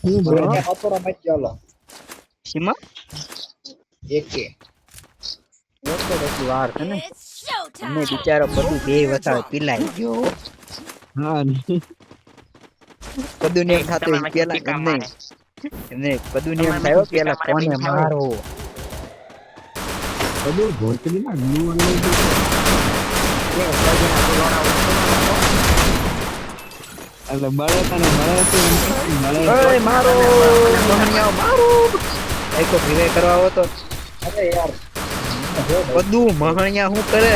હું બ્રો મને પતોરા મત ચાલો સીમા એકે ઓછો પછી વાર છે ને It's showtime. અમે બિચારો બધું બે વસાવે પીલાઈ ગયો હા બધું ને એમ થતું હોય પેલા એમ નહીં એમને બધું ને એમ થયો પેલા કોને મારો બધું ભોસડી માં ગ્લુ અને એટલે બળે તને મળે તો મળે ઓય મારો મોહનિયા મારો એક તો વિવે કરવા આવો તો અરે યાર બધું મોહનિયા હું કરે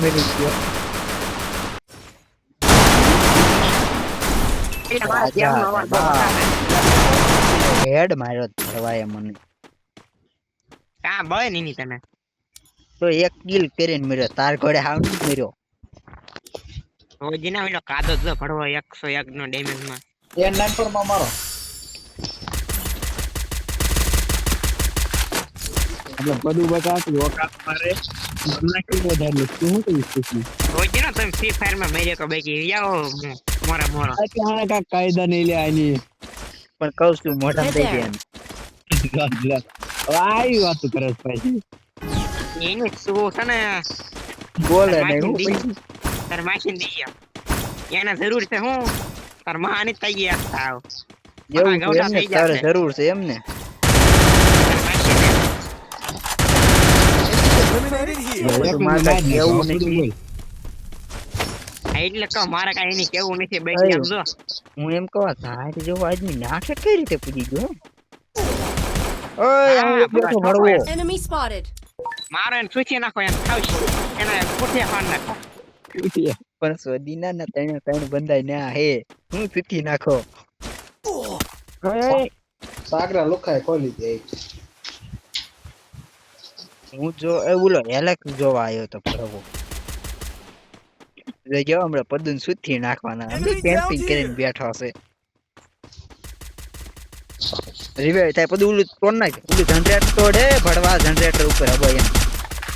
મેરી ગયો હેડ માર્યો ધરવાય મને કા બળે ની તને તો એક કિલ કરીને મર્યો તાર ઘોડે હાવ નથી મર્યો રોજી ના ઓલો કાદો જો ભડવો 101 નો ડેમેજ માં એ 9 પર માં મારો એટલે બધું બતાતું ઓકાત મારે મને કે વધારે શું કહી શકું રોજી ના તમે ફ્રી ફાયર માં મેરે કો બેકી જાઓ મોરા મોરા આ કે કા કાયદા નહીં લે આની પણ કહું છું મોઢા દઈ દે આઈ વાત કરે ભાઈ એને શું છે ને બોલે નહીં હું તાર માસીન દી ગયા એને જરૂર છે હું તાર મહાની થઈ ગયા થાવ એવું છે એમને તારે જરૂર છે એમને એવું નથી એટલે કહો મારે કઈ એની કેવું નથી બેસી આમ જો હું એમ કહું તારે જેવો આદમી નાખે કઈ રીતે પૂજી ગયો ઓય આવું બેઠો ભરવો Enemy spotted. મારો એને સુચી નાખો એમ ખાવશે એને પૂઠે ખાન નાખો પણ સોદીના ના ત્રણ બંધાઈ ના હે હું પીઠી નાખો સાગરા લોખાય ખોલી દે હું જો એ બોલો હેલેક જોવા આવ્યો તો ભરવો જો હમણાં પદુન સુથી નાખવાના અમે કેમ્પિંગ કરીને બેઠા છે રીવે થાય પદુ ઓલું તોડ નાખ ઓલું જનરેટર તોડે ભડવા જનરેટર ઉપર હબો એમ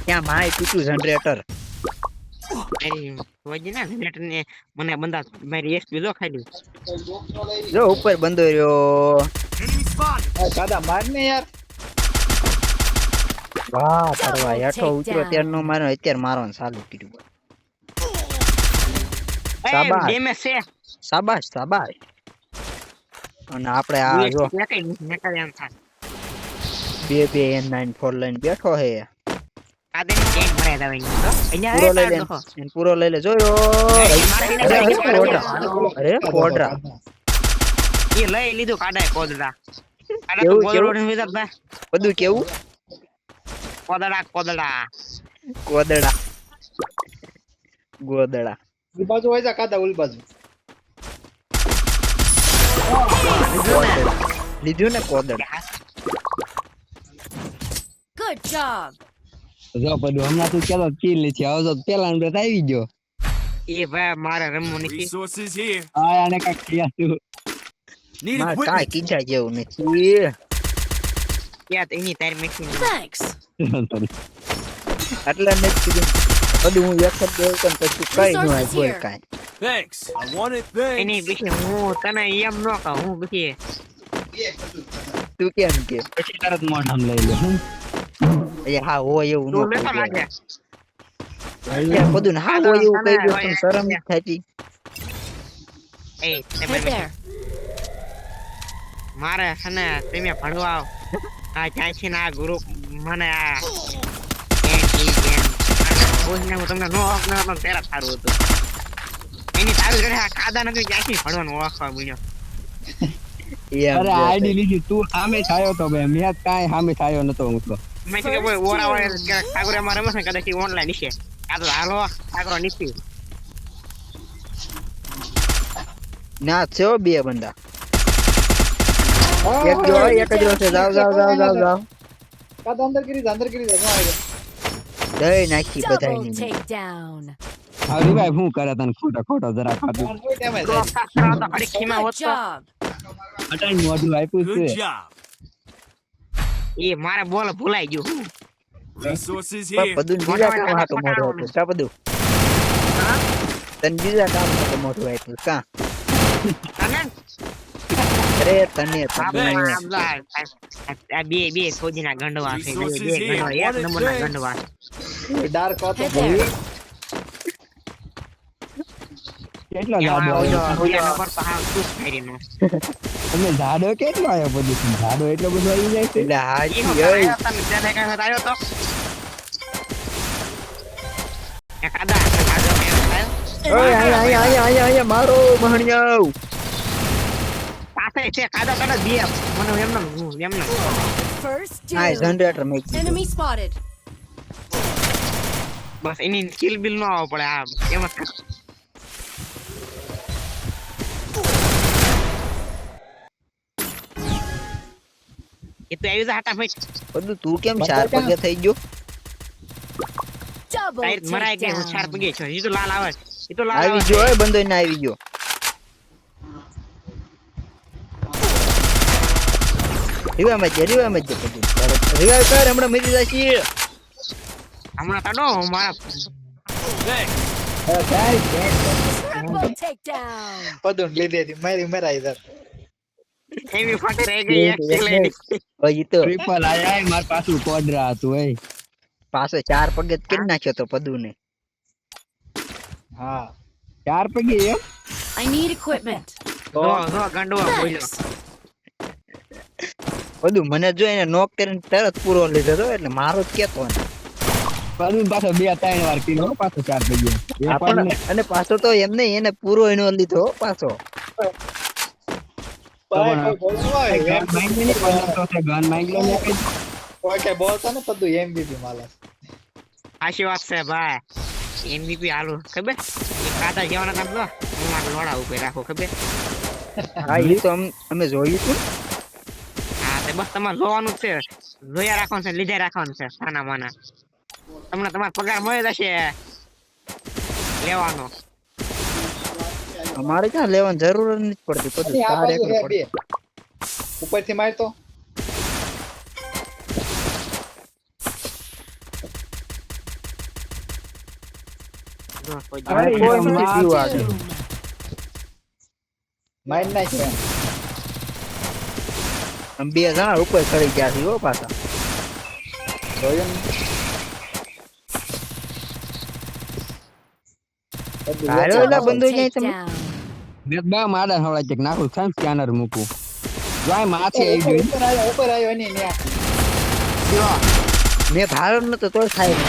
ત્યાં માય તૂટું જનરેટર રોજી ના નેટ ને મને બંદા મારી એસપી જો ખાઈ લીધું જો ઉપર બંધો રહ્યો દાદા માર ને યાર વાહ ભડવા હેઠો ઉતરો ત્યાર નો મારો અત્યારે મારવાનું ચાલુ કર્યું શાબાશ. ડેમેજ છે શાબાશ શાબાશ અને આપણે આ જો નેકળ એમ થાય બે N9 4 લઈને બેઠો હે કાદે ની ચેન મરે દાવે ની તો પૂરો લઈ લે અહીંયા એને પૂરો લઈ લે જોયો અરે કોડરા એ લઈ લીધું કાડાય કોદડા કાડા તો કેવું, કોદડો કેવું? ને વિદા બા બધું કેવું કોદડા ગોદડા ગોદડા ઈ બાજુ હોય જા કાદા ઓલી બાજુ લીધું ને કોદડા Good job. જો બધું હમણાં તું ચાલો કિલ છે આવજો પેલા ને આવી ગયો એ ભાઈ મારે રમવું નથી Resources here. આ આને કાક કિયા તું Need માર equipment. કાંઈ કીધા જેવું નથી ક્યાં તો એની તારી મેકિંગ Thanks. એટલે નથી કીધું બધું હું એક જ દેવ પણ પછી કઈ ન હોય બોલ કાંઈ Thanks. I want it. Thanks. એની પછી હું તને એમ ન કહું હું પછી તું કેમ કે પછી તરત મોઢામ લઈ લે એ હા હોય એવું તું ન લેતો લાગે અત્યારે બધું ને હા હોય એવું કહી દો પણ શરમ નથી થતી એ Hey there. મારે છે ને તમે ભણવા આ ચાંચી ના ગુરુ મને આ હું તમને નો હક ના પણ તેરા સારું હતું એની તારી ઘરે આ કાદા નથી ચાંચી ભણવાનું ઓળખવા મળ્યો એમ અરે જો આઈડી લીધી તું સામે થાયો તો બે મેં કાઈ સામે થાયો નતો હું તો મેં કીધું કોઈ ઓરા વાળે ઠાકોરે માં રમે છે કદાચ ઓનલાઈન છે આ તો હાલો ઠાકોરો નીકળી ના છે હો બે બંદા એક જો એક જ રોશે જાવ કાદા અંદર કરી દે નો આવી દઈ નાખી Double બધાયની takedown. હરી ભાઈ શું કરે તને ખોટો જરા ખાતું માર કોઈ ટાઈમે તો જાય તો હડીકીમાં Good હોત તો job. અટાઈ મોઢું આપ્યું Good છે job. એ મારે બોલ ભૂલાઈ ગયું Resources પણ here. બધું બીજા કામ હાટું મોઢું આપ્યું કા બધું તને બીજા કામ હાટું મોઢું આપ્યું કા તને અરે તને આપણે તને આ બે ફોજીના ગંડવા છે બે Resources here. ગંડવા એક Wanted નંબરના things. ગંડવા ડાર્ક હતો Head there. કેટલો એમાં જાડો ઓલો આવ્યો? બે નંબર તો હાવ ખુશ કરીને તમને જાડો કેટલો આવ્યો બધું જાડો એટલો બધો આવી જાય છે એટલે ઈ હાજી હું ઓય આવ્યો તને ત્યાં દેખાય છે આવ્યો તો એકાદા આવ્યો ઓય આયા મારો મહણિયાઓ પાસે છે કાદા કાદા બે મને એમને First આ doom. Generator make Enemy spotted. બસ એની કિલ બિલ નો આવવો પડે આ એમ જ એ તો આવી જા હટાફટ બધું તું કેમ ચાર પગે થઈ ગયો Double ટાયર મરાઈ ગઈ હું ચાર takedown. પગે છે ઈ તો લાલ આવે છે. ઈ તો લાલ આવી આવે ગયો છે. ઓય બંદો ને આવી ગયો રિવાઈવ માં જ બધું રિવાઈવ કર હમણાં મરી જશે હમણાં કાઢો હું મારા Thanks. Triple takedown. પદું લીધે હતી મારી મરાઈ દર એવી ફાટી રહી ગઈ એક કિલ એની. હજી તો ટ્રિપલ આયા માર પાછું કોડરા હતું એ પાછો ચાર પગે જ કરી નાખ્યો તો પદુ ને હા 4 પગે એમ I need equipment. જો ગંડવા બોલ્યો બધું મને જો એને નોક કરીને તરત પૂરો લીધો તો એટલે મારો જ કેતો ને પાછું પાછો 2-3 વાર કીધો પાછો 4 પગે એ પણ અને પાછો તો એમ નહીં એને પૂરો એનો લીધો હો પાછો ગન માંગી ને પણ તો છે ગન માંગી લે કઈ કોઈ કે બોલતો ને પદું MVP માલા આશી વાત છે ભાઈ MVP હાલો ખબર એ કાદા જેવાના કામ લો હું મારા લોડા ઉપર રાખો ખબર હા એ તો અમે જોયું તું હા તે બસ તમારે જોવાનું જ છે જોયા રાખવાનું છે લીધે રાખવાનું છે સાના માના તમને તમારો પગાર મળી જશે લેવાનો અમારે ક્યાં લેવાની જરૂર જ નથી પડતી બધું આ ચાર બાજુ એકલું હે પડે બે ઉપરથી મારતો જો કોઈ અરે જવાબ કોઈ નથી. નથી First પીવું આગળ. doom. માર નાખ્યો આમ બે જણા ઉપર ચડી ગયા છે હો પાછા જોયું ને હાલો એલા Double બંધો જાય તમે takedown. બે બા માડા હવળા ચેક નાખું સામ સ્કેનર મૂકું જાય માથે આવી ગયું ઉપર આવ્યો એની ન્યા જો મેં ભાડો નતો તો થાય ને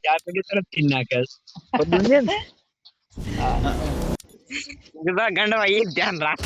4 પગે તરત થી નાખે બધું છે ને ગંડવા એ જ ધ્યાન રાખ